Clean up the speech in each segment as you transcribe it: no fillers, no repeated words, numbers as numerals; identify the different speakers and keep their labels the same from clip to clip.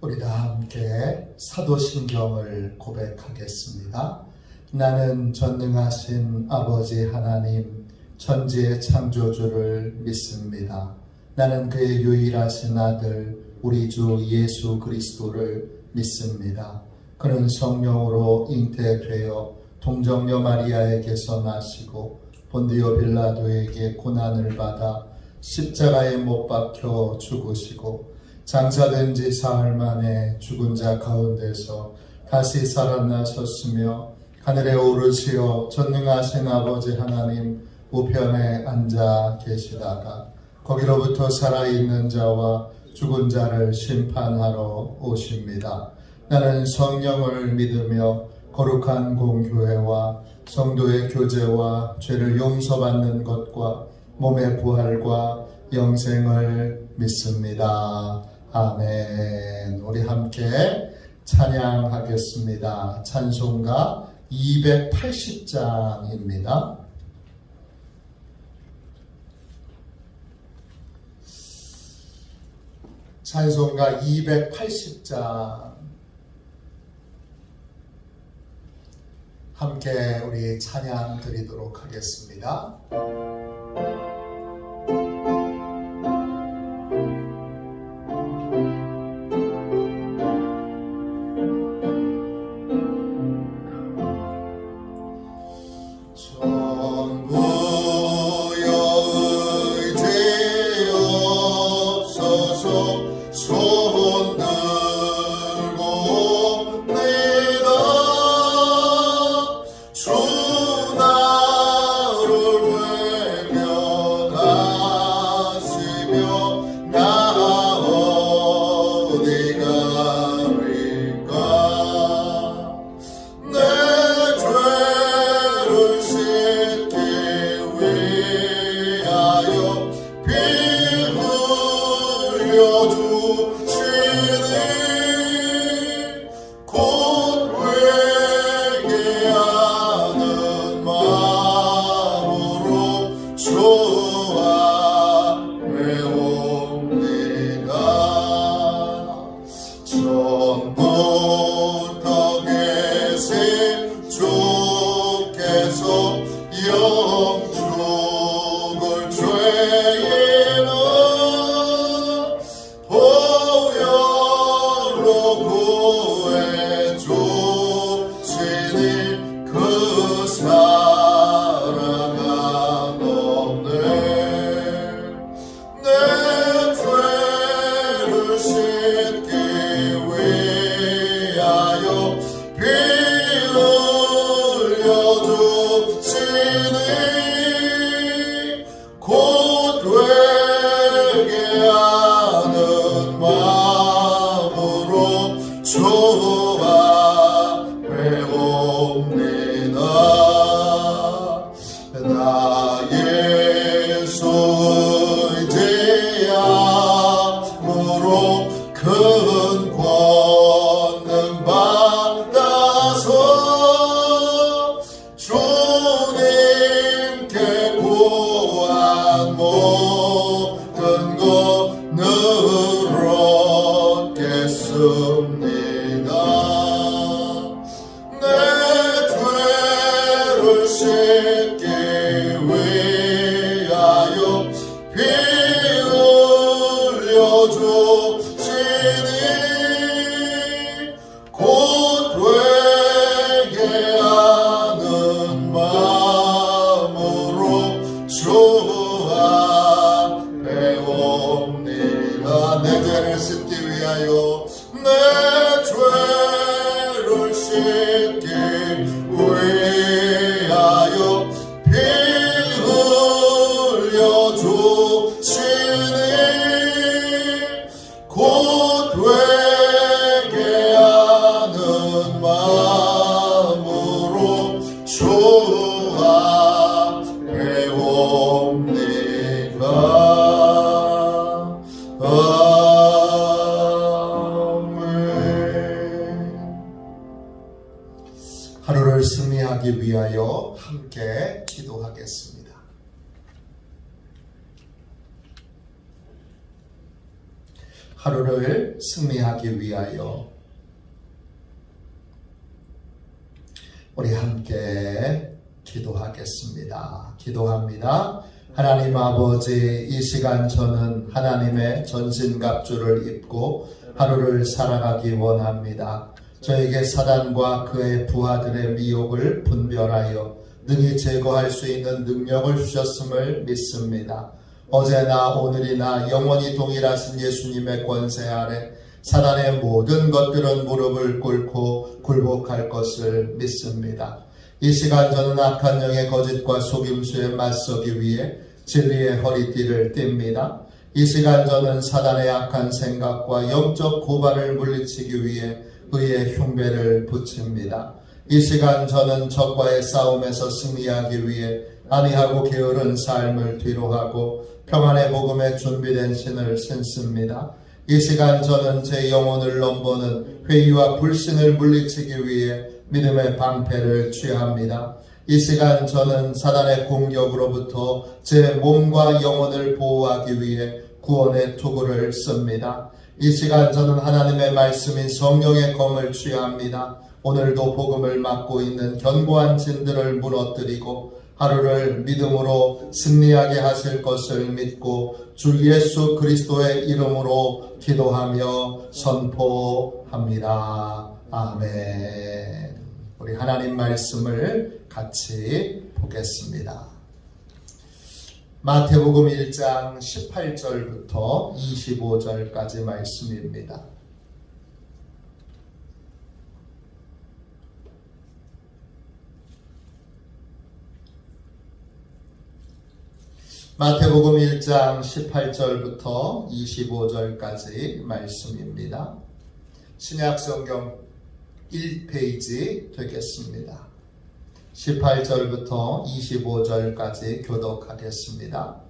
Speaker 1: 우리 다 함께 사도신경을 고백하겠습니다. 나는 전능하신 아버지 하나님 천지의 창조주를 믿습니다. 나는 그의 유일하신 아들 우리 주 예수 그리스도를 믿습니다. 그는 성령으로 잉태되어 동정녀 마리아에게서 나시고 본디오 빌라도에게 고난을 받아 십자가에 못 박혀 죽으시고 장사된 지 사흘 만에 죽은 자 가운데서 다시 살아나셨으며 하늘에 오르시어 전능하신 아버지 하나님 우편에 앉아 계시다가 거기로부터 살아있는 자와 죽은 자를 심판하러 오십니다. 나는 성령을 믿으며 거룩한 공교회와 성도의 교제와 죄를 용서받는 것과 몸의 부활과 영생을 믿습니다. 아멘. 우리 함께 찬양하겠습니다. 찬송가 280장입니다. 찬송가 280장 함께 우리 찬양 드리도록 하겠습니다. 하루를 승리하기 위하여 우리 함께 기도하겠습니다. 기도합니다. 하나님 아버지, 이 시간 저는 하나님의 전신갑주를 입고 하루를 살아가기 원합니다. 저에게 사단과 그의 부하들의 미혹을 분별하여 능히 제거할 수 있는 능력을 주셨음을 믿습니다. 어제나 오늘이나 영원히 동일하신 예수님의 권세 아래 사단의 모든 것들은 무릎을 꿇고 굴복할 것을 믿습니다. 이 시간 저는 악한 영의 거짓과 속임수에 맞서기 위해 진리의 허리띠를 띱니다. 이 시간 저는 사단의 악한 생각과 영적 고발을 물리치기 위해 의의 흉배를 붙입니다. 이 시간 저는 적과의 싸움에서 승리하기 위해 안이하고 게으른 삶을 뒤로하고 평안의 복음에 준비된 신을 신습니다. 이 시간 저는 제 영혼을 넘보는 회의와 불신을 물리치기 위해 믿음의 방패를 취합니다. 이 시간 저는 사단의 공격으로부터 제 몸과 영혼을 보호하기 위해 구원의 투구를 씁니다. 이 시간 저는 하나님의 말씀인 성령의 검을 취합니다. 오늘도 복음을 맡고 있는 견고한 진들을 무너뜨리고 하루를 믿음으로 승리하게 하실 것을 믿고 주 예수 그리스도의 이름으로 기도하며 선포합니다. 아멘. 우리 하나님 말씀을 같이 보겠습니다. 마태복음 1장 18절부터 25절까지 말씀입니다. 마태복음 1장 18절부터 25절까지 말씀입니다. 신약성경 1페이지 되겠습니다. 18절부터 25절까지 교독하겠습니다.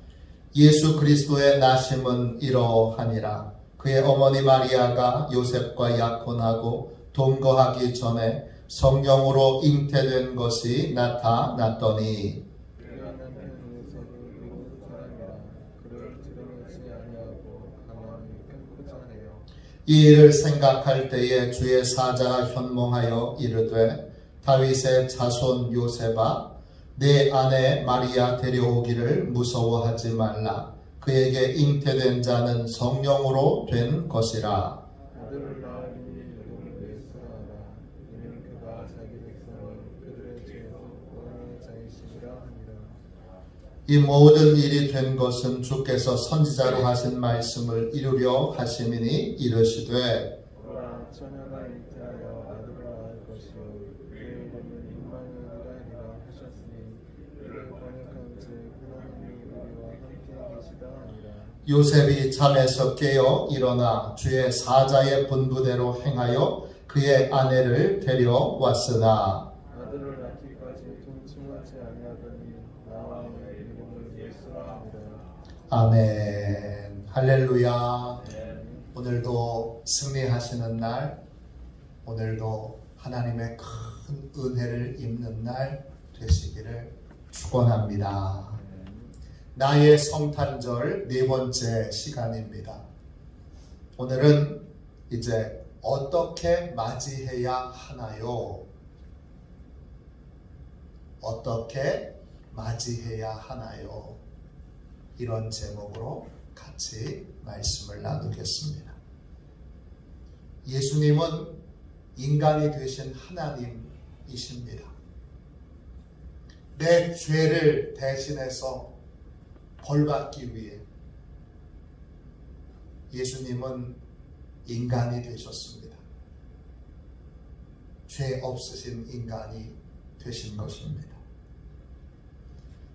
Speaker 1: 예수 그리스도의 나심은 이러하니라. 그의 어머니 마리아가 요셉과 약혼하고 동거하기 전에 성령으로 잉태된 것이 나타났더니 이 일을 생각할 때에 주의 사자가 현몽하여 이르되 다윗의 자손 요셉아 내 아내 마리아 데려오기를 무서워하지 말라. 그에게 잉태된 자는 성령으로 된 것이라.
Speaker 2: 아들을 낳으니 이름을 예수하라. 이는 그가 자기 백성을 그들의 죄에서 구원하는 자이시니라 하니라.
Speaker 1: 이 모든 일이 된 것은 주께서 선지자로 하신 말씀을 이루려 하심이니 이르시되
Speaker 2: 보라, 처녀가 잉태하여 아들을 낳을 것이요 그의 이름은 임마누엘이라 하셨으니 이를 번역한 즉 하나님이 우리와 함께 계시다 하니라.
Speaker 1: 요셉이 잠에서 깨어 일어나 주의 사자의 분부대로 행하여 그의 아내를 데려왔으나
Speaker 2: 아들을 낳기까지 동침하지 아니하더니 나와의 이름을 예수라 하니라.
Speaker 1: 아멘. 할렐루야.
Speaker 2: 네.
Speaker 1: 오늘도 승리하시는 날, 오늘도 하나님의 큰 은혜를 입는 날 되시기를 축원합니다. 나의 성탄절 네 번째 시간입니다. 오늘은 이제 어떻게 맞이해야 하나요? 어떻게 맞이해야 하나요? 이런 제목으로 같이 말씀을 나누겠습니다. 예수님은 인간이 되신 하나님이십니다. 내 죄를 대신해서 벌받기 위해 예수님은 인간이 되셨습니다. 죄 없으신 인간이 되신 것입니다.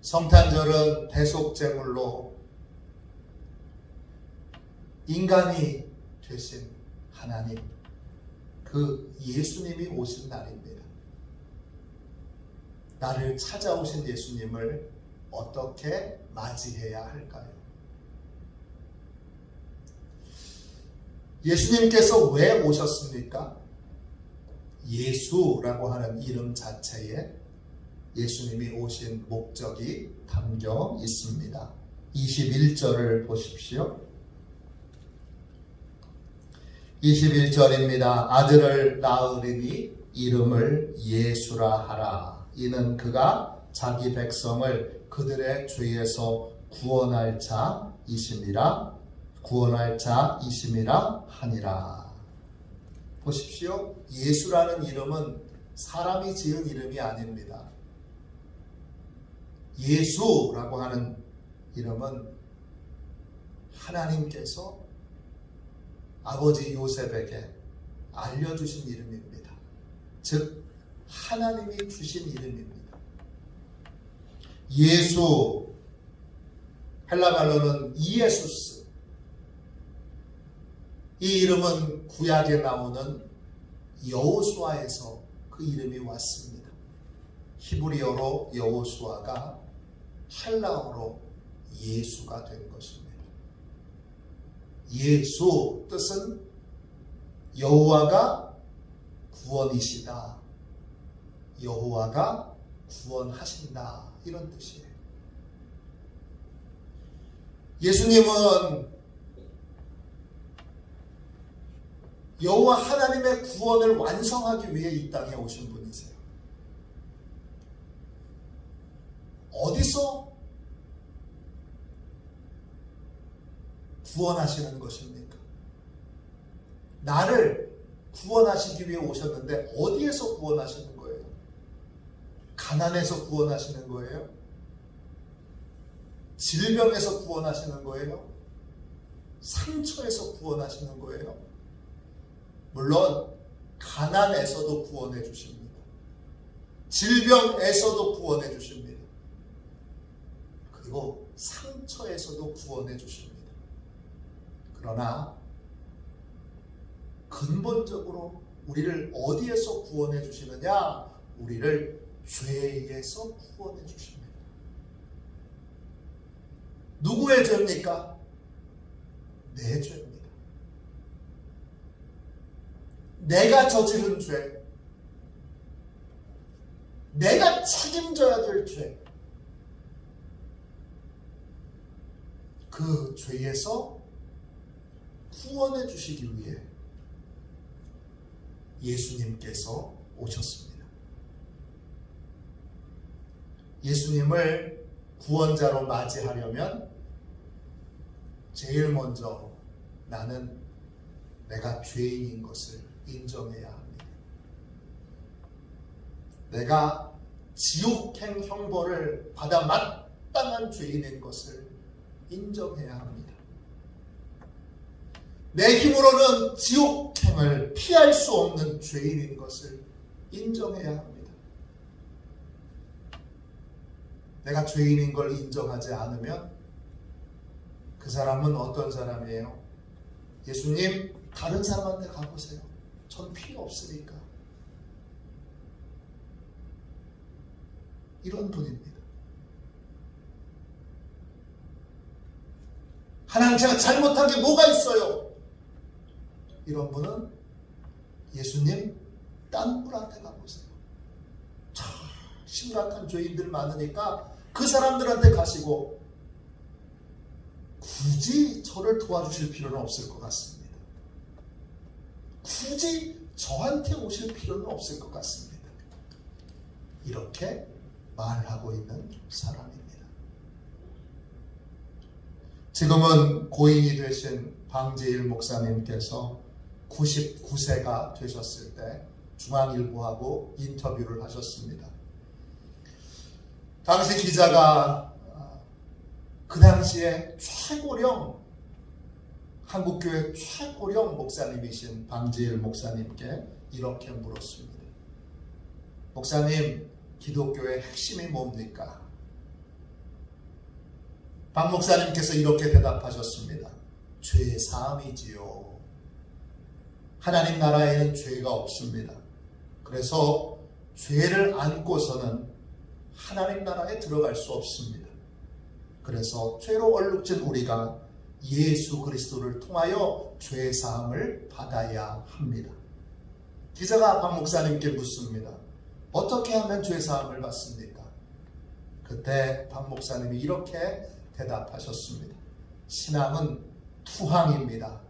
Speaker 1: 성탄절은 대속제물로 인간이 되신 하나님, 그 예수님이 오신 날입니다. 나를 찾아오신 예수님을 어떻게 맞이해야 할까요? 예수님께서 왜 오셨습니까? 예수라고 하는 이름 자체에 예수님이 오신 목적이 담겨 있습니다. 21절을 보십시오. 21절입니다. 아들을 낳으리니 이름을 예수라 하라. 이는 그가 자기 백성을 그들의 죄에서 구원할 자이심이라 하니라. 보십시오. 예수라는 이름은 사람이 지은 이름이 아닙니다. 예수라고 하는 이름은 하나님께서 아버지 요셉에게 알려주신 이름입니다. 즉 하나님이 주신 이름입니다. 예수, 헬라 말로는 이에수스. 이 이름은 구약에 나오는 여호수아에서 그 이름이 왔습니다. 히브리어로 여호수아가 헬라어로 예수가 된 것입니다. 예수 뜻은 여호와가 구원이시다, 여호와가 구원하신다, 이런 뜻이에요. 예수님은 여호와 하나님의 구원을 완성하기 위해 이 땅에 오신 분이세요. 어디서 구원하시는 것입니까? 나를 구원하시기 위해 오셨는데 어디에서 구원하시는 거예요? 가난에서 구원하시는 거예요? 질병에서 구원하시는 거예요? 상처에서 구원하시는 거예요? 물론 가난에서도 구원해 주십니다. 질병에서도 구원해 주십니다. 그리고 상처에서도 구원해 주십니다. 그러나 근본적으로 우리를 어디에서 구원해 주시느냐? 우리를 죄에서 구원해 주십니다. 누구의 죄입니까? 내 죄입니다. 내가 저지른 죄, 내가 책임져야 될 죄, 그 죄에서 구원해 주시기 위해 예수님께서 오셨습니다. 예수님을 구원자로 맞이하려면 제일 먼저 나는 내가 죄인인 것을 인정해야 합니다. 내가 지옥행 형벌을 받아 마땅한 죄인인 것을 인정해야 합니다. 내 힘으로는 지옥행을 피할 수 없는 죄인인 것을 인정해야 합니다. 내가 죄인인 걸 인정하지 않으면 그 사람은 어떤 사람이에요? 예수님, 다른 사람한테 가보세요. 전 필요 없으니까. 이런 분입니다. 하나님, 제가 잘못한 게 뭐가 있어요? 이런 분은 예수님, 딴 분한테 가보세요. 참 심각한 죄인들 많으니까 그 사람들한테 가시고 굳이 저를 도와주실 필요는 없을 것 같습니다. 굳이 저한테 오실 필요는 없을 것 같습니다. 이렇게 말하고 있는 사람입니다. 지금은 고인이 되신 방재일 목사님께서 99세가 되셨을 때 중앙일보하고 인터뷰를 하셨습니다. 당시 기자가 그 당시에 최고령, 한국교회 최고령 목사님이신 방재일 목사님께 이렇게 물었습니다. 목사님, 기독교의 핵심이 뭡니까? 방 목사님께서 이렇게 대답하셨습니다. 죄 사함이지요. 하나님 나라에는 죄가 없습니다. 그래서 죄를 안고서는 하나님 나라에 들어갈 수 없습니다. 그래서 죄로 얼룩진 우리가 예수 그리스도를 통하여 죄 사함을 받아야 합니다. 기자가 박 목사님께 묻습니다. 어떻게 하면 죄 사함을 받습니까? 그때 박 목사님이 이렇게 대답하셨습니다. 신앙은 투항입니다.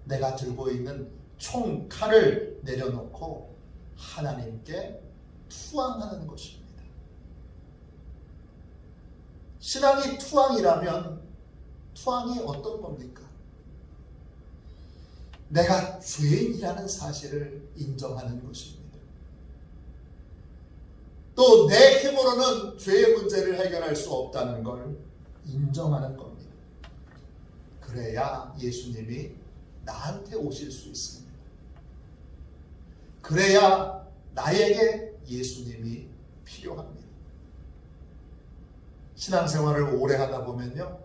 Speaker 1: 내가 들고 있는 총, 칼을 내려놓고 하나님께 투항하는 것입니다. 신앙이 투항이라면 투항이 어떤 겁니까? 내가 죄인이라는 사실을 인정하는 것입니다. 또 내 힘으로는 죄의 문제를 해결할 수 없다는 걸 인정하는 겁니다. 그래야 예수님이 나한테 오실 수 있습니다. 그래야 나에게 예수님이 필요합니다. 신앙생활을 오래 하다 보면요,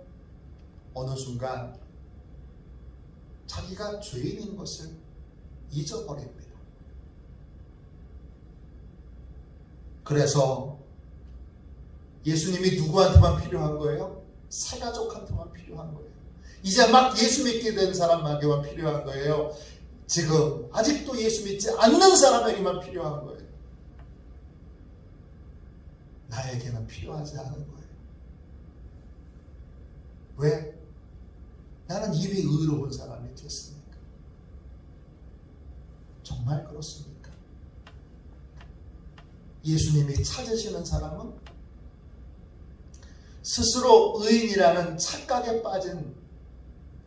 Speaker 1: 어느 순간 자기가 죄인인 것을 잊어버립니다. 그래서 예수님이 누구한테만 필요한 거예요? 새가족한테만 필요한 거예요. 이제 막 예수 믿게 된 사람에게만 필요한 거예요. 지금 아직도 예수 믿지 않는 사람에게만 필요한 거예요. 나에게는 필요하지 않은 거예요. 왜? 나는 이미 의로운 사람이 됐으니까. 정말 그렇습니까? 예수님이 찾으시는 사람은 스스로 의인이라는 착각에 빠진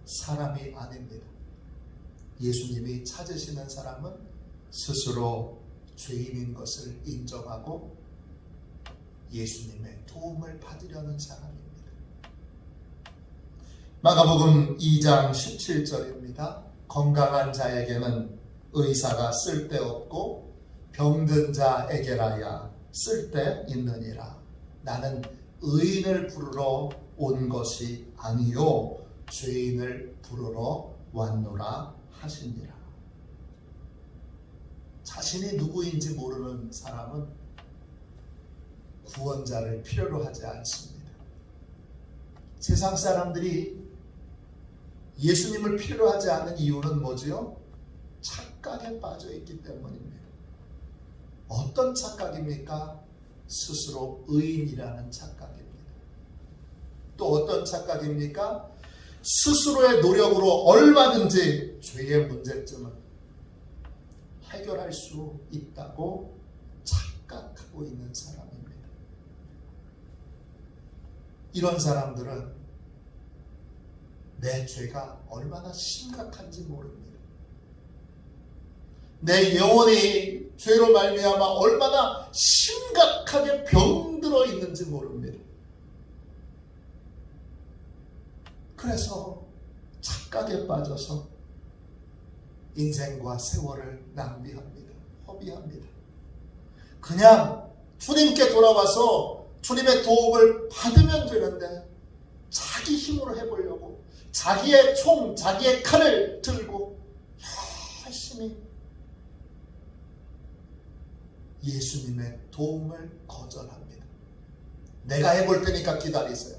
Speaker 1: 사람이 아닙니다. 예수님이 찾으시는 사람은 스스로 죄인인 것을 인정하고 예수님의 도움을 받으려는 사람입니다. 마가복음 2장 17절입니다. 건강한 자에게는 의사가 쓸데없고 병든 자에게라야 쓸데있느니라. 나는 의인을 부르러 온 것이 아니요 죄인을 부르러 왔노라 하시니라. 자신이 누구인지 모르는 사람은 구원자를 필요로 하지 않습니다. 세상 사람들이 예수님을 필요로 하지 않는 이유는 뭐지요? 착각에 빠져 있기 때문입니다. 어떤 착각입니까? 스스로 의인이라는 착각입니다. 또 어떤 착각입니까? 스스로의 노력으로 얼마든지 죄의 문제점을 해결할 수 있다고 착각하고 있는 사람입니다. 이런 사람들은 내 죄가 얼마나 심각한지 모릅니다. 내 영혼이 죄로 말미암아 얼마나 심각하게 병들어 있는지 모릅니다. 그래서 착각에 빠져서 인생과 세월을 낭비합니다. 허비합니다. 그냥 주님께 돌아와서 주님의 도움을 받으면 되는데 자기 힘으로 해보려고 자기의 총, 자기의 칼을 들고 열심히 예수님의 도움을 거절합니다. 내가 해볼 테니까 기다리세요.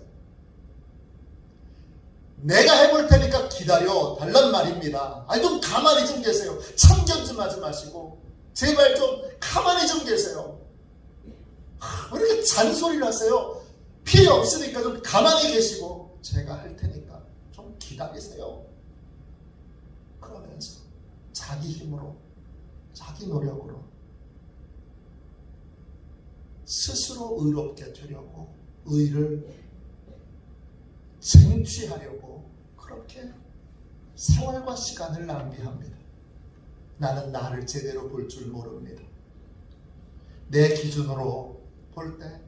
Speaker 1: 내가 해볼 테니까 기다려 달란 말입니다. 아니 좀 가만히 좀 계세요. 참견 좀 하지 마시고 제발 좀 가만히 좀 계세요. 왜 이렇게 잔소리를 하세요? 필요 없으니까 좀 가만히 계시고 제가 할 테니까 좀 기다리세요. 그러면서 자기 힘으로 자기 노력으로 스스로 의롭게 되려고 의를 쟁취하려고 그렇게 세월과 시간을 낭비합니다. 나는 나를 제대로 볼 줄 모릅니다. 내 기준으로 볼 때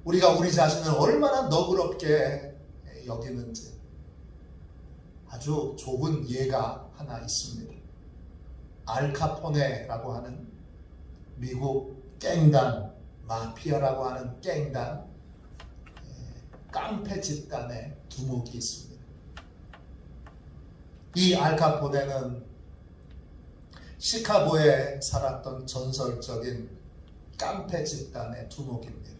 Speaker 1: 우리가 우리 자신을 얼마나 너그럽게 여기는지 아주 좋은 예가 하나 있습니다. 알카포네라고 하는 미국 갱단, 마피아라고 하는 갱단, 깡패 집단의 두목이 있습니다. 이 알카포네는 시카고에 살았던 전설적인 깡패 집단의 두목입니다.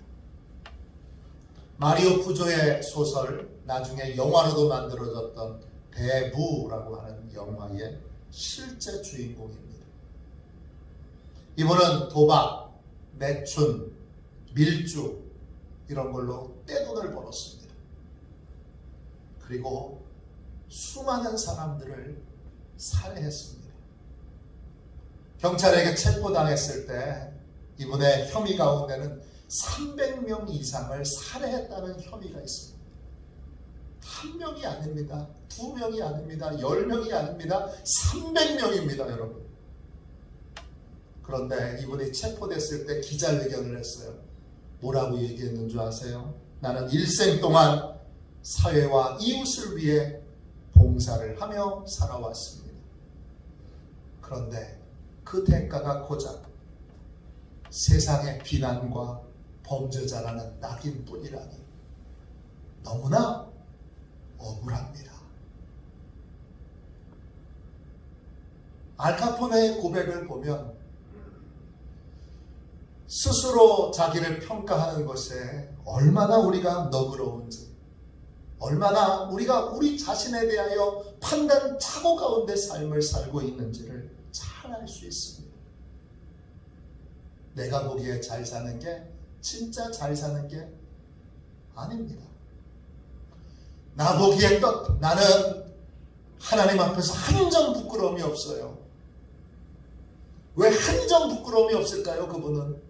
Speaker 1: 마리오 푸조의 소설, 나중에 영화로도 만들어졌던 대부라고 하는 영화의 실제 주인공입니다. 이분은 도박, 매춘, 밀주 이런 걸로 떼돈을 벌었습니다. 그리고 수많은 사람들을 살해했습니다. 경찰에게 체포당했을 때 이분의 혐의 가운데는 300명 이상을 살해했다는 혐의가 있습니다. 한 명이 아닙니다. 2명이 아닙니다. 10명이 아닙니다. 300명입니다, 여러분. 그런데 이분이 체포됐을 때 기자회견을 했어요. 뭐라고 얘기했는 줄 아세요? 나는 일생 동안 사회와 이웃을 위해 봉사를 하며 살아왔습니다. 그런데 그 대가가 고작 세상의 비난과 범죄자라는 낙인뿐이라니 너무나 억울합니다. 알카포네의 고백을 보면 스스로 자기를 평가하는 것에 얼마나 우리가 너그러운지, 얼마나 우리가 우리 자신에 대하여 판단 착오 가운데 삶을 살고 있는지를 잘 알 수 있습니다. 내가 보기에 잘 사는 게 진짜 잘 사는 게 아닙니다. 나 보기에 나는 하나님 앞에서 한 점 부끄러움이 없어요. 왜 한 점 부끄러움이 없을까요? 그분은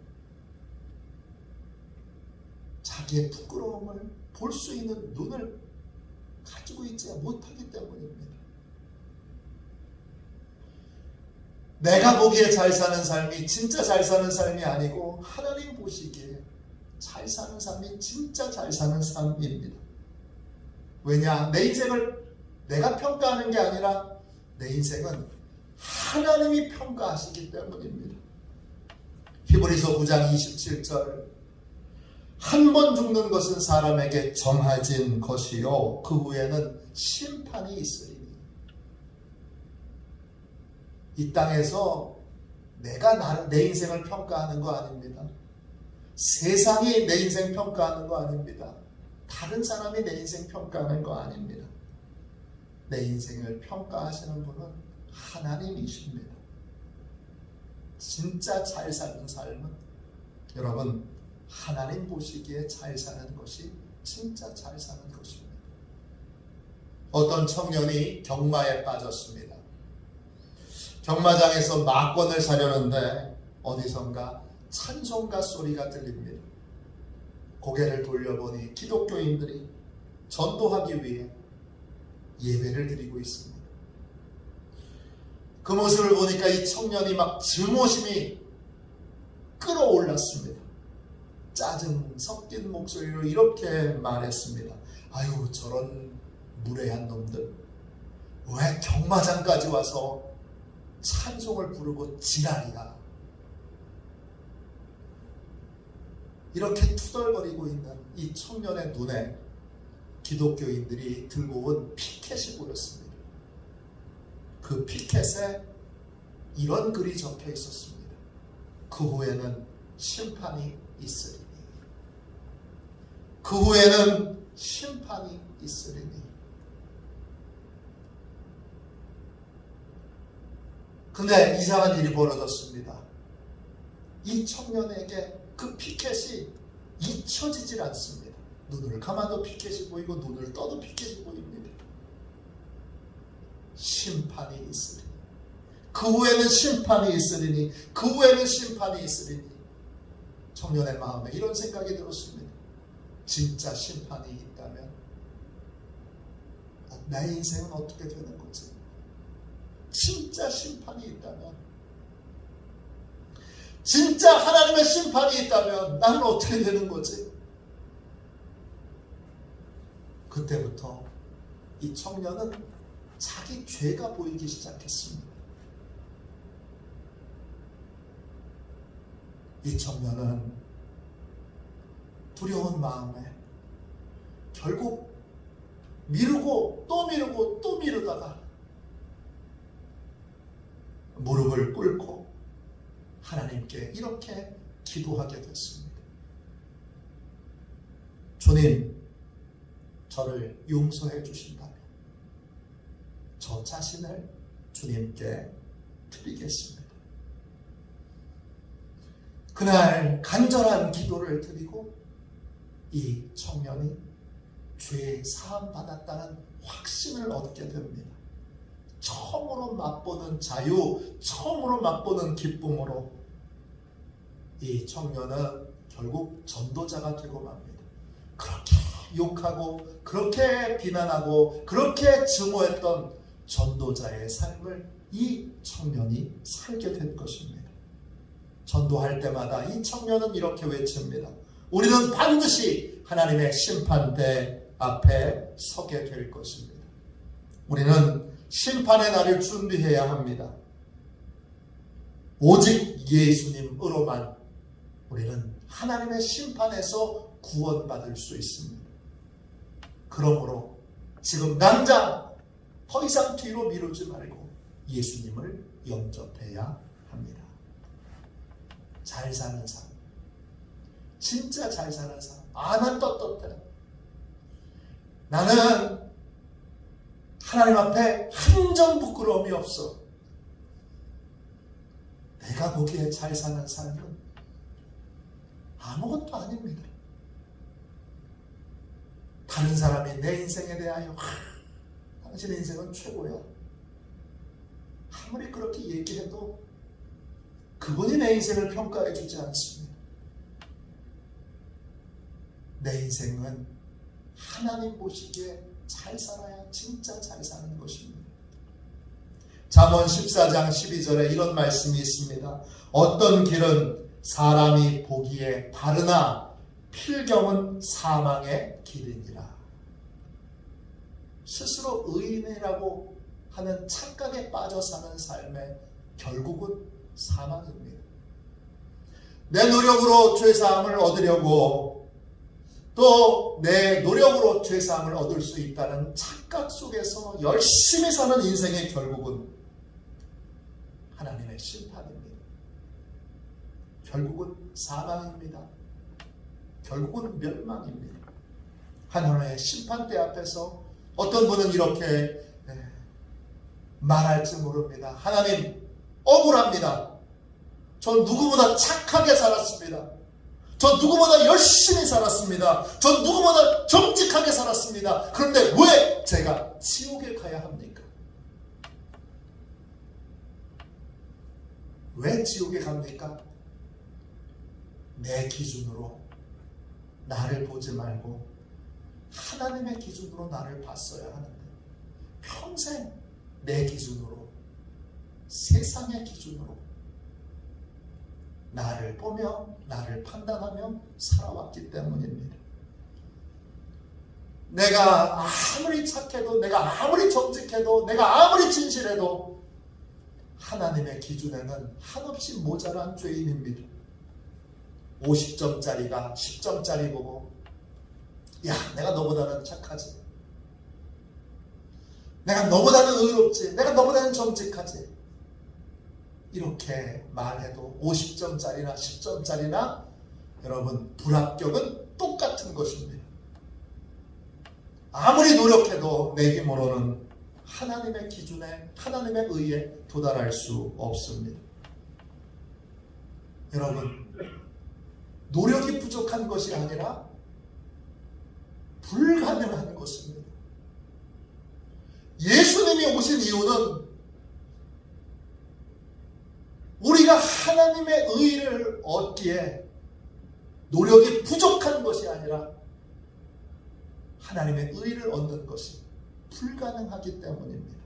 Speaker 1: 자기의 부끄러움을 볼 수 있는 눈을 가지고 있지 못하기 때문입니다. 내가 보기에 잘 사는 삶이 진짜 잘 사는 삶이 아니고 하나님 보시기에 잘 사는 삶이 진짜 잘 사는 삶입니다. 왜냐? 내 인생을 내가 평가하는 게 아니라 내 인생은 하나님이 평가하시기 때문입니다. 히브리서 9장 27절 한 번 죽는 것은 사람에게 정해진 것이요 그 후에는 심판이 있으리니. 이 땅에서 내가 내 인생을 평가하는 거 아닙니다. 세상이 내 인생 평가하는 거 아닙니다. 다른 사람이 내 인생 평가하는 거 아닙니다. 내 인생을 평가하시는 분은 하나님이십니다. 진짜 잘 사는 삶은 여러분 하나님 보시기에 잘 사는 것이 진짜 잘 사는 것입니다. 어떤 청년이 경마에 빠졌습니다. 경마장에서 막권을 사려는데 어디선가 찬송가 소리가 들립니다. 고개를 돌려보니 기독교인들이 전도하기 위해 예배를 드리고 있습니다. 그 모습을 보니까 이 청년이 막 증오심이 끌어올랐습니다. 짜증 섞인 목소리로 이렇게 말했습니다. 아유, 저런 무례한 놈들 왜 경마장까지 와서 찬송을 부르고 지랄이야. 이렇게 투덜거리고 있는 이 청년의 눈에 기독교인들이 들고 온 피켓이 보였습니다. 그 피켓에 이런 글이 적혀 있었습니다. 그 후에는 심판이 있으리니. 그 후에는 심판이 있으리니. 근데 이상한 일이 벌어졌습니다. 이 청년에게 그 피켓이 잊혀지질 않습니다. 눈을 감아도 피켓이 보이고 눈을 떠도 피켓이 보입니다. 심판이 있으리니. 그 후에는 심판이 있으리니. 그 후에는 심판이 있으리니. 청년의 마음에 이런 생각이 들었습니다. 진짜 심판이 있다면 나의 인생은 어떻게 되는 거지? 진짜 심판이 있다면, 진짜 하나님의 심판이 있다면 나는 어떻게 되는 거지? 그때부터 이 청년은 자기 죄가 보이기 시작했습니다. 이 청년은 두려운 마음에 결국 미루고 또 미루고 또 미루다가 무릎을 꿇고 하나님께 이렇게 기도하게 됐습니다. 주님, 저를 용서해 주신다면 저 자신을 주님께 드리겠습니다. 그날 간절한 기도를 드리고 이 청년이 죄 사함 받았다는 확신을 얻게 됩니다. 처음으로 맛보는 자유, 처음으로 맛보는 기쁨으로 이 청년은 결국 전도자가 되고 맙니다. 그렇게 욕하고 그렇게 비난하고 그렇게 증오했던 전도자의 삶을 이 청년이 살게 된 것입니다. 전도할 때마다 이 청년은 이렇게 외칩니다. 우리는 반드시 하나님의 심판대 앞에 서게 될 것입니다. 우리는 심판의 날을 준비해야 합니다. 오직 예수님으로만 우리는 하나님의 심판에서 구원받을 수 있습니다. 그러므로 지금 당장 더 이상 뒤로 미루지 말고 예수님을 영접해야 합니다. 잘 사는 삶, 진짜 잘 사는 삶. 난 떳떳해. 나는 하나님 앞에 한 점 부끄러움이 없어. 내가 보기에 잘 사는 삶은 아무것도 아닙니다. 다른 사람이 내 인생에 대하여 당신의 인생은 최고야, 아무리 그렇게 얘기해도 그분이 내 인생을 평가해 주지 않습니다. 내 인생은 하나님 보시기에 잘 살아야 진짜 잘 사는 것입니다. 잠언 14장 12절에 이런 말씀이 있습니다. 어떤 길은 사람이 보기에 바르나 필경은 사망의 길이니라. 스스로 의인이라고 하는 착각에 빠져 사는 삶의 결국은 사망입니다. 내 노력으로 죄사함을 얻으려고 또 내 노력으로 죄사함을 얻을 수 있다는 착각 속에서 열심히 사는 인생의 결국은 하나님의 심판입니다. 결국은 사망입니다. 결국은 멸망입니다. 하나님의 심판대 앞에서 어떤 분은 이렇게 말할지 모릅니다. 하나님, 억울합니다. 전 누구보다 착하게 살았습니다. 전 누구보다 열심히 살았습니다. 전 누구보다 정직하게 살았습니다. 그런데 왜 제가 지옥에 가야 합니까? 왜 지옥에 갑니까? 내 기준으로 나를 보지 말고 하나님의 기준으로 나를 봤어야 하는데 평생 내 기준으로, 세상의 기준으로 나를 보며 나를 판단하며 살아왔기 때문입니다. 내가 아무리 착해도, 내가 아무리 정직해도, 내가 아무리 진실해도 하나님의 기준에는 한없이 모자란 죄인입니다. 50점짜리가 10점짜리 보고 야, 내가 너보다는 착하지, 내가 너보다는 의롭지, 내가 너보다는 정직하지, 이렇게 말해도 50점짜리나 10점짜리나 여러분 불합격은 똑같은 것입니다. 아무리 노력해도 내 힘으로는 하나님의 기준에, 하나님의 의에 도달할 수 없습니다. 여러분, 노력이 부족한 것이 아니라 불가능한 것입니다. 예수님이 오신 이유는 우리가 하나님의 의를 얻기에 노력이 부족한 것이 아니라 하나님의 의를 얻는 것이 불가능하기 때문입니다.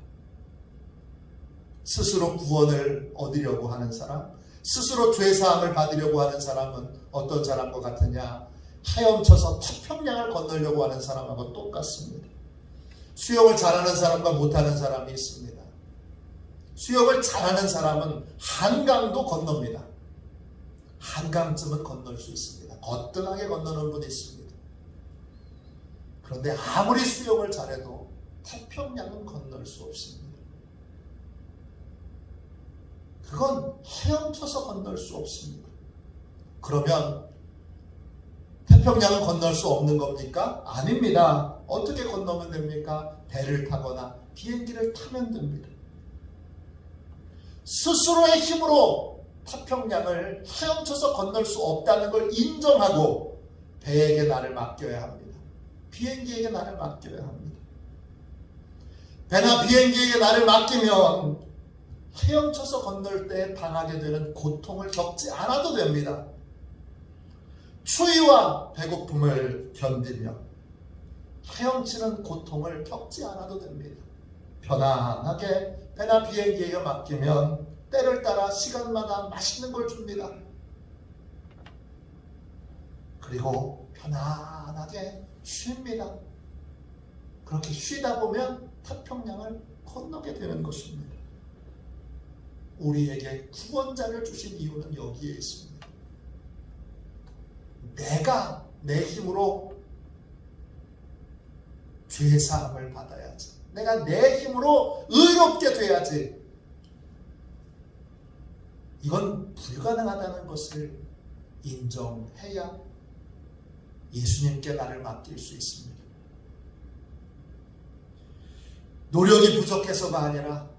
Speaker 1: 스스로 구원을 얻으려고 하는 사람, 스스로 죄사함을 받으려고 하는 사람은 어떤 사람과 같으냐? 헤엄쳐서 태평양을 건너려고 하는 사람하고 똑같습니다. 수영을 잘하는 사람과 못하는 사람이 있습니다. 수영을 잘하는 사람은 한강도 건넙니다. 한강쯤은 건널 수 있습니다. 거뜬하게 건너는 분이 있습니다. 그런데 아무리 수영을 잘해도 태평양은 건널 수 없습니다. 그건 헤엄쳐서 건널 수 없습니다. 그러면 태평양은 건널 수 없는 겁니까? 아닙니다. 어떻게 건너면 됩니까? 배를 타거나 비행기를 타면 됩니다. 스스로의 힘으로 태평양을 헤엄쳐서 건널 수 없다는 걸 인정하고 배에게 나를 맡겨야 합니다. 비행기에게 나를 맡겨야 합니다. 배나 비행기에게 나를 맡기면 헤엄쳐서 건널 때 당하게 되는 고통을 겪지 않아도 됩니다. 추위와 배고픔을 견디며 헤엄치는 고통을 겪지 않아도 됩니다. 편안하게 배나 비행기에게 맡기면 때를 따라 시간마다 맛있는 걸 줍니다. 그리고 편안하게 쉽니다. 그렇게 쉬다 보면 태평양을 건너게 되는 것입니다. 우리에게 구원자를 주신 이유는 여기에 있습니다. 내가 내 힘으로 죄사함을 받아야지. 내가 내 힘으로 의롭게 돼야지. 이건 불가능하다는 것을 인정해야 예수님께 나를 맡길 수 있습니다. 노력이 부족해서가 아니라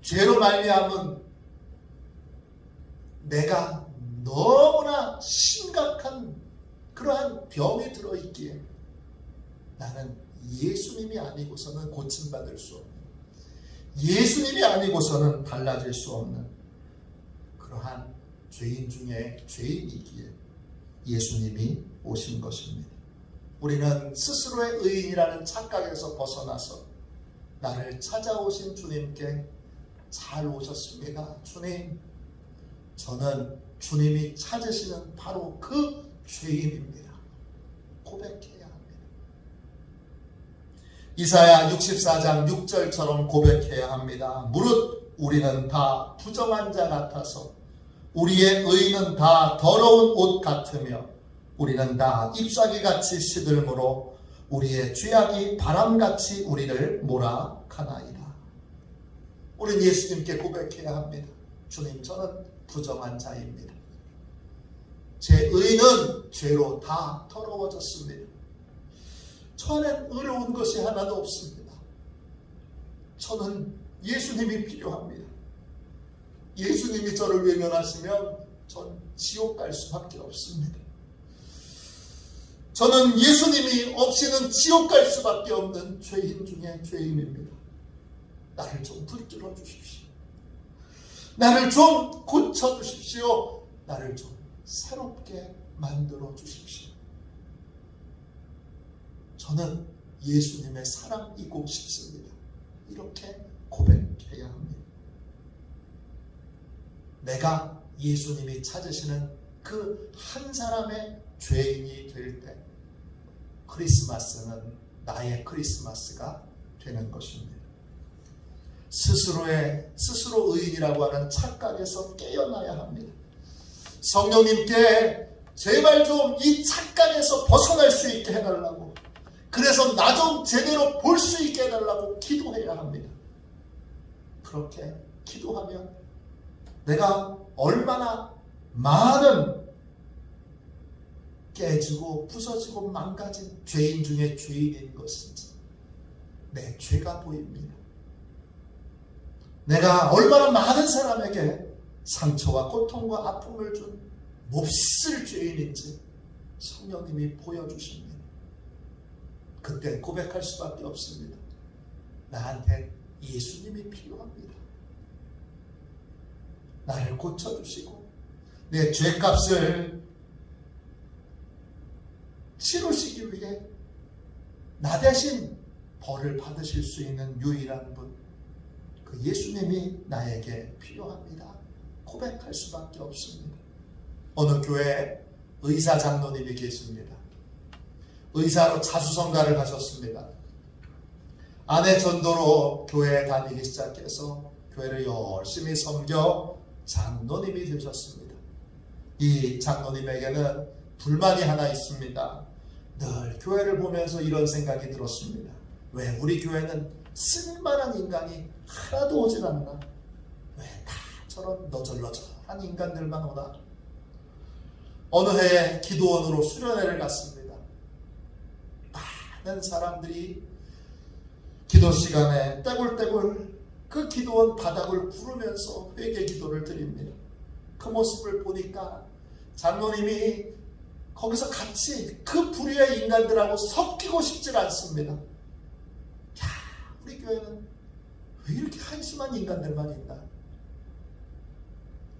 Speaker 1: 죄로 말미암은 내가 너무나 심각한 그러한 병이 들어있기에 나는 예수님이 아니고서는 고침받을 수 없는, 예수님이 아니고서는 달라질 수 없는 그러한 죄인 중에 죄인이기에 예수님이 오신 것입니다. 우리는 스스로의 의인이라는 착각에서 벗어나서 나를 찾아오신 주님께 잘 오셨습니다. 주님, 저는 주님이 찾으시는 바로 그 죄인입니다. 고백해야 합니다. 이사야 64장 6절처럼 고백해야 합니다. 무릇 우리는 다 부정한 자 같아서 우리의 의는 다 더러운 옷 같으며 우리는 다 잎사귀같이 시들므로 우리의 죄악이 바람같이 우리를 몰아가나이다. 우리는 예수님께 고백해야 합니다. 주님, 저는 부정한 자입니다. 제 의는 죄로 다 더러워졌습니다. 저 안엔 의로운 것이 하나도 없습니다. 저는 예수님이 필요합니다. 예수님이 저를 외면하시면 전 지옥 갈 수밖에 없습니다. 저는 예수님이 없이는 지옥 갈 수밖에 없는 죄인 중에 죄인입니다. 나를 좀 붙들어 주십시오. 나를 좀 고쳐 주십시오. 나를 좀 새롭게 만들어 주십시오. 저는 예수님의 사랑이고 싶습니다. 이렇게 고백해야 합니다. 내가 예수님이 찾으시는 그 한 사람의 죄인이 될 때 크리스마스는 나의 크리스마스가 되는 것입니다. 스스로 의인이라고 하는 착각에서 깨어나야 합니다. 성령님께 제발 좀 이 착각에서 벗어날 수 있게 해달라고, 그래서 나 좀 제대로 볼 수 있게 해달라고 기도해야 합니다. 그렇게 기도하면 내가 얼마나 많은 깨지고 부서지고 망가진 죄인 중에 죄인인 것인지 내 죄가 보입니다. 내가 얼마나 많은 사람에게 상처와 고통과 아픔을 준 몹쓸 죄인인지 성령님이 보여주십니다. 그때 고백할 수밖에 없습니다. 나한테 예수님이 필요합니다. 나를 고쳐주시고 내 죄값을 치르시기 위해 나 대신 벌을 받으실 수 있는 유일한 분, 그 예수님이 나에게 필요합니다. 고백할 수밖에 없습니다. 어느 교회에 의사 장로님이 계십니다. 의사로 자수성가를 하셨습니다. 아내 전도로 교회에 다니기 시작해서 교회를 열심히 섬겨 장로님이 되셨습니다. 이 장로님에게는 불만이 하나 있습니다. 늘 교회를 보면서 이런 생각이 들었습니다. 왜 우리 교회는 쓸만한 인간이 하나도 오질 않나? 왜 다 저런 너절너절한 인간들만 오나? 어느 해에 기도원으로 수련회를 갔습니다. 많은 사람들이 기도 시간에 떼굴떼굴 그 기도원 바닥을 구르면서 회개 기도를 드립니다. 그 모습을 보니까 장로님이 거기서 같이 그 부류의 인간들하고 섞이고 싶지 않습니다. 교회는 왜 이렇게 한심한 인간들만 있나?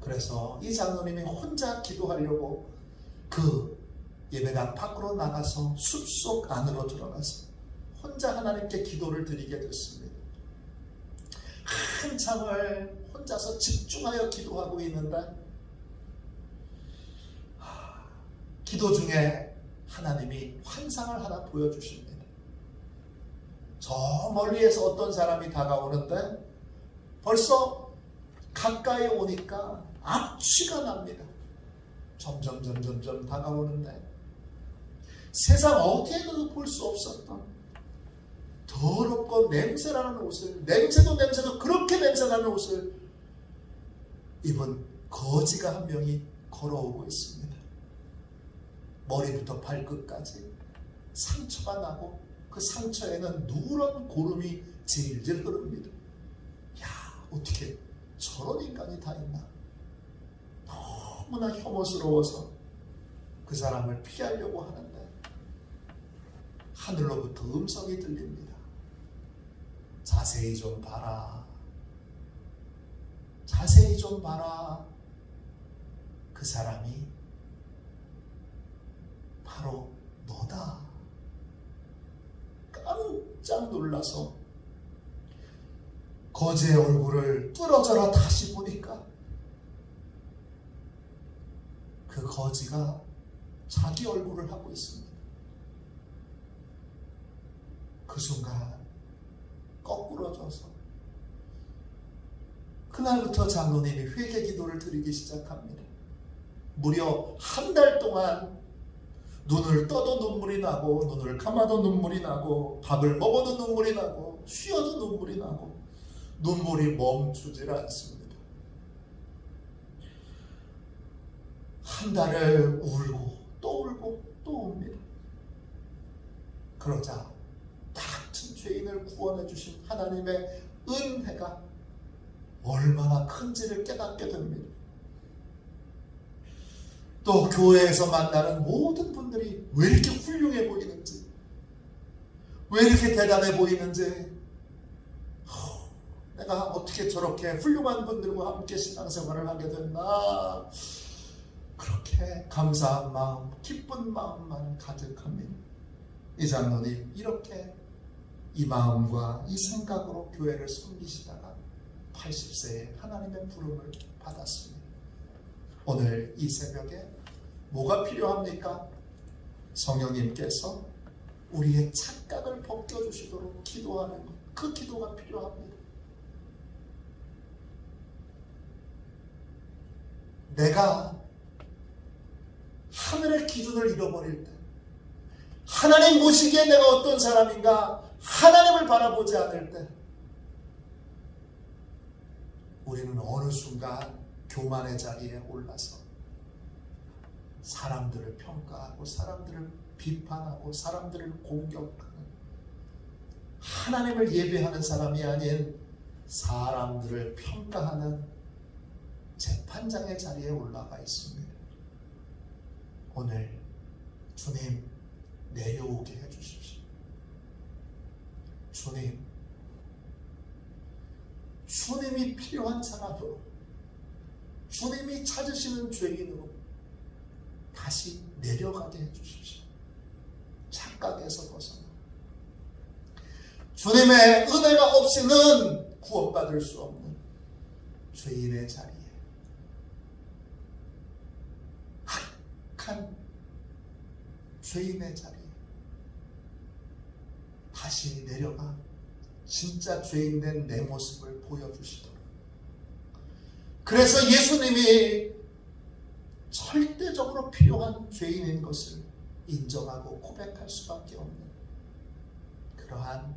Speaker 1: 그래서 이 장로님이 혼자 기도하려고 그 예배당 밖으로 나가서 숲속 안으로 들어가서 혼자 하나님께 기도를 드리게 됐습니다. 한참을 혼자서 집중하여 기도하고 있는데 기도 중에 하나님이 환상을 하나 보여주십니다. 저 멀리에서 어떤 사람이 다가오는데 벌써 가까이 오니까 악취가 납니다. 점점 다가오는데 세상 어디에도 볼 수 없었던 더럽고 냄새나는 옷을, 냄새도 그렇게 냄새나는 옷을 입은 거지가 한 명이 걸어오고 있습니다. 머리부터 발끝까지 상처가 나고 그 상처에는 누런 고름이 질질 흐릅니다. 야, 어떻게 저런 인간이 다 있나? 너무나 혐오스러워서 그 사람을 피하려고 하는데 하늘로부터 음성이 들립니다. 자세히 좀 봐라. 자세히 좀 봐라. 그 사람이 바로 너다. 깜짝 놀라서 거지의 얼굴을 뚫어져라 다시 보니까 그 거지가 자기 얼굴을 하고 있습니다. 그 순간 거꾸러져서 그날부터 장로님이 회개 기도를 드리기 시작합니다. 무려 한 달 동안 눈을 떠도 눈물이 나고 눈을 감아도 눈물이 나고 밥을 먹어도 눈물이 나고 쉬어도 눈물이 나고 눈물이 멈추질 않습니다. 한 달을 울고 또 울고 또 웁니다. 그러자 나 같은 죄인을 구원해 주신 하나님의 은혜가 얼마나 큰지를 깨닫게 됩니다. 또 교회에서 만나는 모든 분들이 왜 이렇게 훌륭해 보이는지, 왜 이렇게 대단해 보이는지, 내가 어떻게 저렇게 훌륭한 분들과 함께 신앙생활을 하게 됐나, 그렇게 감사한 마음, 기쁜 마음만 가득합니다. 이 장로님 이렇게 이 마음과 이 생각으로 교회를 섬기시다가 80세에 하나님의 부름을 받았습니다. 오늘 이 새벽에 뭐가 필요합니까? 성령님께서 우리의 착각을 벗겨주시도록 기도하는 것, 그 기도가 필요합니다. 내가 하늘의 기준을 잃어버릴 때, 하나님 보시기에 내가 어떤 사람인가 하나님을 바라보지 않을 때, 우리는 어느 순간 교만의 자리에 올라서 사람들을 평가하고 사람들을 비판하고 사람들을 공격하는, 하나님을 예배하는 사람이 아닌 사람들을 평가하는 재판장의 자리에 올라가 있습니다. 오늘 주님 내려오게 해주십시오. 주님이 필요한 사람으로, 주님이 찾으시는 죄인으로 다시 내려가게 해주십시오. 착각에서 벗어나 주님의 은혜가 없이는 구원받을 수 없는 죄인의 자리에, 악한 죄인의 자리에 다시 내려가 진짜 죄인된 내 모습을 보여주시도록. 그래서 예수님이 절대적으로 필요한 죄인인 것을 인정하고 고백할 수밖에 없는 그러한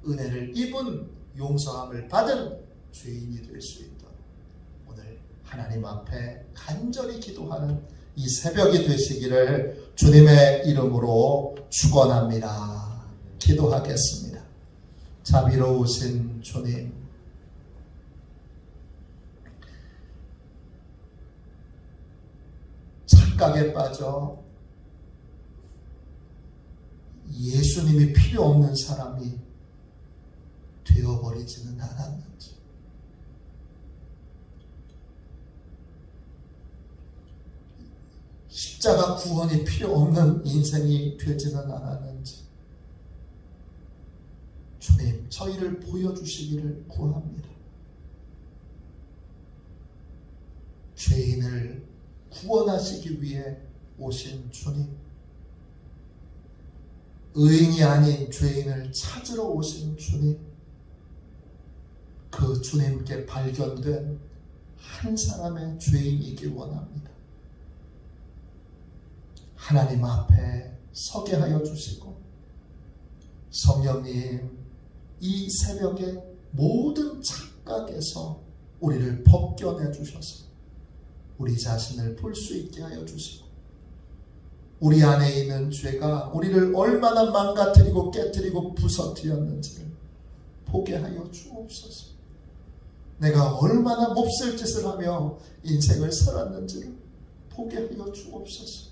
Speaker 1: 은혜를 입은 용서함을 받은 죄인이 될 수 있도록 오늘 하나님 앞에 간절히 기도하는 이 새벽이 되시기를 주님의 이름으로 축원합니다. 기도하겠습니다. 자비로우신 주님, 착각에 빠져 예수님이 필요 없는 사람이 되어버리지는 않았는지, 십자가 구원이 필요 없는 인생이 되지는 않았는지 주님 저희를 보여주시기를 구합니다. 죄인을 구원하시기 위해 오신 주님, 의인이 아닌 죄인을 찾으러 오신 주님, 그 주님께 발견된 한 사람의 죄인이기 원합니다. 하나님 앞에 서게 하여 주시고, 성령님 이 새벽에 모든 착각에서 우리를 벗겨내 주셔서 우리 자신을 볼 수 있게 하여 주시고, 우리 안에 있는 죄가 우리를 얼마나 망가뜨리고 깨뜨리고 부서뜨렸는지를 보게 하여 주옵소서. 내가 얼마나 몹쓸 짓을 하며 인생을 살았는지를 보게 하여 주옵소서.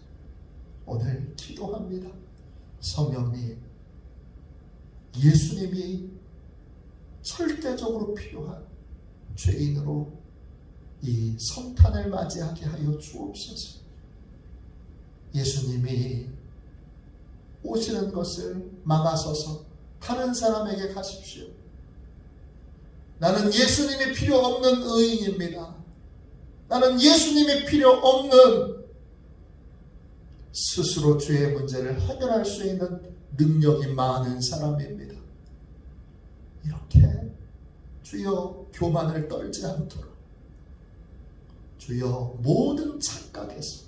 Speaker 1: 오늘 기도합니다. 성령님, 예수님이 절대적으로 필요한 죄인으로 이 성탄을 맞이하게 하여 주옵소서. 예수님이 오시는 것을 막아서서 다른 사람에게 가십시오. 나는 예수님이 필요 없는 의인입니다. 나는 예수님이 필요 없는, 스스로 죄의 문제를 해결할 수 있는 능력이 많은 사람입니다. 이렇게 주여 교만을 떨지 않도록, 주여 모든 착각에서,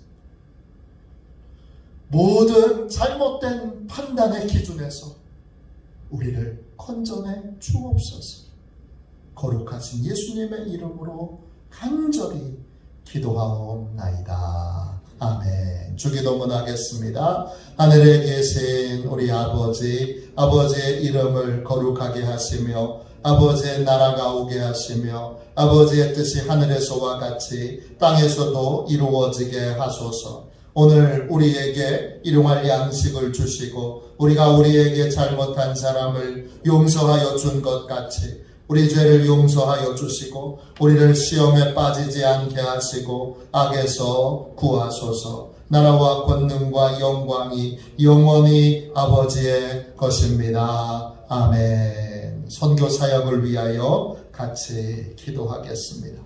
Speaker 1: 모든 잘못된 판단의 기준에서 우리를 건져내 주옵소서. 거룩하신 예수님의 이름으로 간절히 기도하옵나이다. 아멘. 주기도문 하겠습니다. 하늘에 계신 우리 아버지, 아버지의 이름을 거룩하게 하시며 아버지의 나라가 오게 하시며 아버지의 뜻이 하늘에서와 같이 땅에서도 이루어지게 하소서. 오늘 우리에게 일용할 양식을 주시고 우리가 우리에게 잘못한 사람을 용서하여 준 것 같이 우리 죄를 용서하여 주시고 우리를 시험에 빠지지 않게 하시고 악에서 구하소서. 나라와 권능과 영광이 영원히 아버지의 것입니다. 아멘. 선교 사역을 위하여 같이 기도하겠습니다.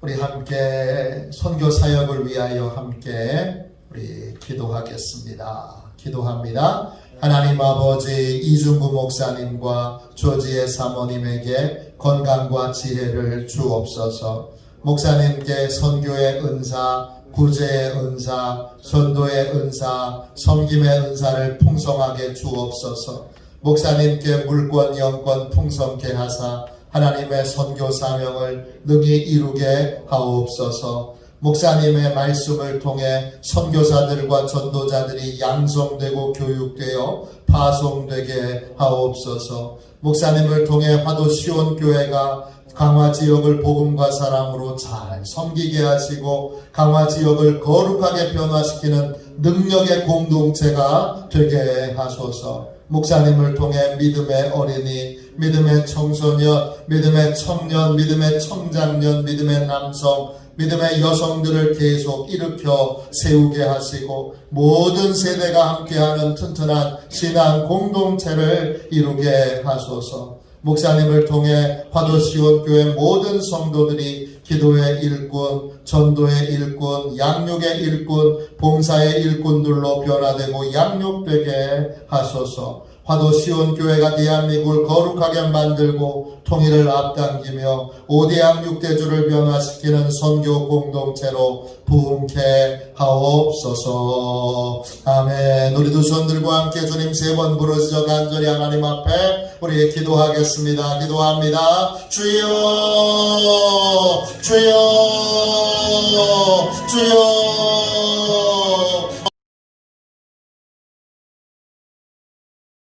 Speaker 1: 우리 함께 선교 사역을 위하여 함께 우리 기도하겠습니다. 기도합니다. 하나님 아버지, 이중구 목사님과 조지의 사모님에게 건강과 지혜를 주옵소서. 목사님께 선교의 은사, 구제의 은사, 전도의 은사, 섬김의 은사를 풍성하게 주옵소서. 목사님께 물권 영권 풍성케 하사 하나님의 선교 사명을 능히 이루게 하옵소서. 목사님의 말씀을 통해 선교사들과 전도자들이 양성되고 교육되어 파송되게 하옵소서. 목사님을 통해 화도 시온교회가 강화 지역을 복음과 사랑으로 잘 섬기게 하시고 강화 지역을 거룩하게 변화시키는 능력의 공동체가 되게 하소서. 목사님을 통해 믿음의 어린이, 믿음의 청소년, 믿음의 청년, 믿음의 청장년, 믿음의 남성, 믿음의 여성들을 계속 일으켜 세우게 하시고 모든 세대가 함께하는 튼튼한 신앙 공동체를 이루게 하소서. 목사님을 통해 화도시온교회 모든 성도들이 기도의 일꾼, 전도의 일꾼, 양육의 일꾼, 봉사의 일꾼들로 변화되고 양육되게 하소서. 화도시온교회가 대한민국을 거룩하게 만들고 통일을 앞당기며 5대양 6대주를 변화시키는 선교 공동체로 부흥케 하옵소서. 아멘. 우리 두 손들과 함께 주님 3번 부르짖어 간절히 하나님 앞에 우리 기도하겠습니다. 기도합니다. 주여, 주여, 주여.